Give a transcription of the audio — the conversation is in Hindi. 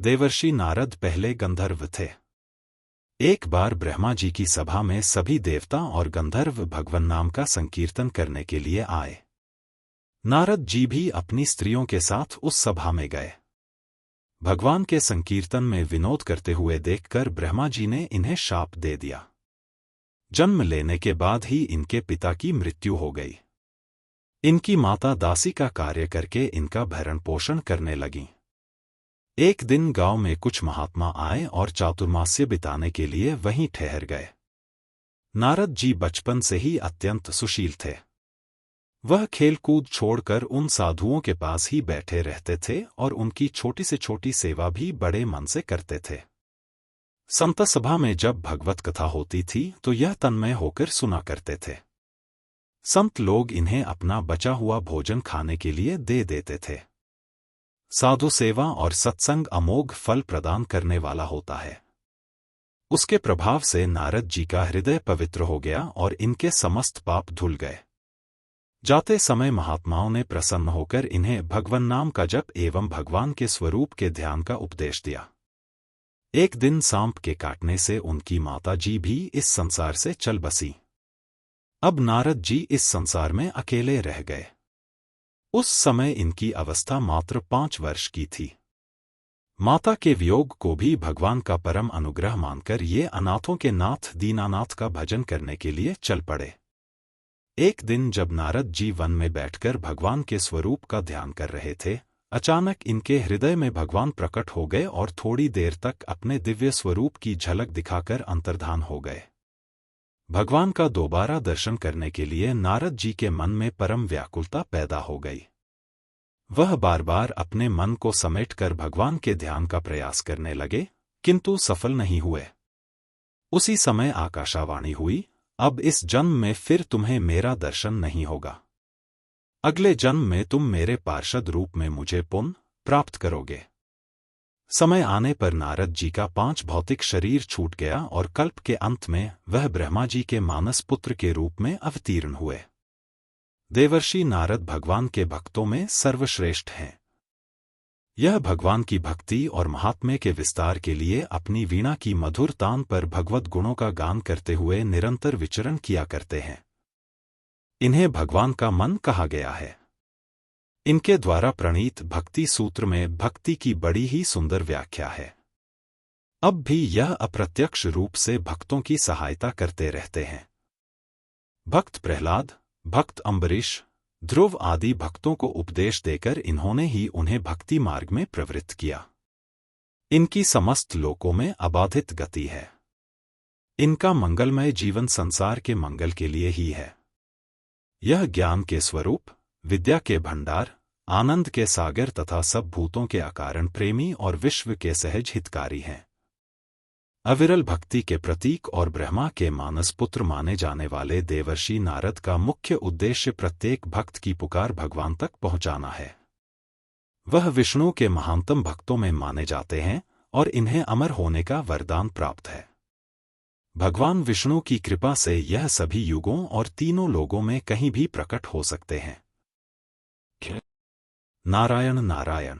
देवर्षि नारद पहले गंधर्व थे। एक बार ब्रह्मा जी की सभा में सभी देवता और गंधर्व भगवान नाम का संकीर्तन करने के लिए आए। नारद जी भी अपनी स्त्रियों के साथ उस सभा में गए। भगवान के संकीर्तन में विनोद करते हुए देखकर ब्रह्मा जी ने इन्हें शाप दे दिया। जन्म लेने के बाद ही इनके पिता की मृत्यु हो गई। इनकी माता दासी का कार्य करके इनका भरण पोषण करने लगीं। एक दिन गांव में कुछ महात्मा आए और चातुर्मास्य बिताने के लिए वहीं ठहर गए। नारद जी बचपन से ही अत्यंत सुशील थे। वह खेलकूद छोड़कर उन साधुओं के पास ही बैठे रहते थे और उनकी छोटी से छोटी सेवा भी बड़े मन से करते थे। संत सभा में जब भगवत कथा होती थी तो यह तन्मय होकर सुना करते थे। संत लोग इन्हें अपना बचा हुआ भोजन खाने के लिए दे देते थे। साधु सेवा और सत्संग अमोघ फल प्रदान करने वाला होता है। उसके प्रभाव से नारद जी का हृदय पवित्र हो गया और इनके समस्त पाप धुल गए। जाते समय महात्माओं ने प्रसन्न होकर इन्हें भगवान नाम का जप एवं भगवान के स्वरूप के ध्यान का उपदेश दिया। एक दिन सांप के काटने से उनकी माता जी भी इस संसार से चल बसी। अब नारद जी इस संसार में अकेले रह गए। उस समय इनकी अवस्था मात्र 5 वर्ष की थी। माता के वियोग को भी भगवान का परम अनुग्रह मानकर ये अनाथों के नाथ दीनानाथ का भजन करने के लिए चल पड़े। एक दिन जब नारद जी वन में बैठकर भगवान के स्वरूप का ध्यान कर रहे थे, अचानक इनके हृदय में भगवान प्रकट हो गए और थोड़ी देर तक अपने दिव्य स्वरूप की झलक दिखाकर अंतर्धान हो गए। भगवान का दोबारा दर्शन करने के लिए नारद जी के मन में परम व्याकुलता पैदा हो गई। वह बार बार अपने मन को समेटकर भगवान के ध्यान का प्रयास करने लगे, किंतु सफल नहीं हुए। उसी समय आकाशवाणी हुई, अब इस जन्म में फिर तुम्हें मेरा दर्शन नहीं होगा। अगले जन्म में तुम मेरे पार्षद रूप में मुझे पुनः प्राप्त करोगे। समय आने पर नारद जी का 5 भौतिक शरीर छूट गया और कल्प के अंत में वह ब्रह्मा जी के मानस पुत्र के रूप में अवतीर्ण हुए। देवर्षि नारद भगवान के भक्तों में सर्वश्रेष्ठ हैं। यह भगवान की भक्ति और महात्म्य के विस्तार के लिए अपनी वीणा की मधुर तान पर भगवत गुणों का गान करते हुए निरंतर विचरण किया करते हैं। इन्हें भगवान का मन कहा गया है। इनके द्वारा प्रणीत भक्ति सूत्र में भक्ति की बड़ी ही सुंदर व्याख्या है। अब भी यह अप्रत्यक्ष रूप से भक्तों की सहायता करते रहते हैं। भक्त प्रहलाद, भक्त अम्बरीश, ध्रुव आदि भक्तों को उपदेश देकर इन्होंने ही उन्हें भक्ति मार्ग में प्रवृत्त किया। इनकी समस्त लोकों में अबाधित गति है। इनका मंगलमय जीवन संसार के मंगल के लिए ही है। यह ज्ञान के स्वरूप, विद्या के भंडार, आनंद के सागर तथा सब भूतों के अकारण प्रेमी और विश्व के सहज हितकारी हैं। अविरल भक्ति के प्रतीक और ब्रह्मा के मानस पुत्र माने जाने वाले देवर्षि नारद का मुख्य उद्देश्य प्रत्येक भक्त की पुकार भगवान तक पहुंचाना है। वह विष्णु के महानतम भक्तों में माने जाते हैं और इन्हें अमर होने का वरदान प्राप्त है। भगवान विष्णु की कृपा से यह सभी युगों और तीनों लोगों में कहीं भी प्रकट हो सकते हैं। नारायण नारायण।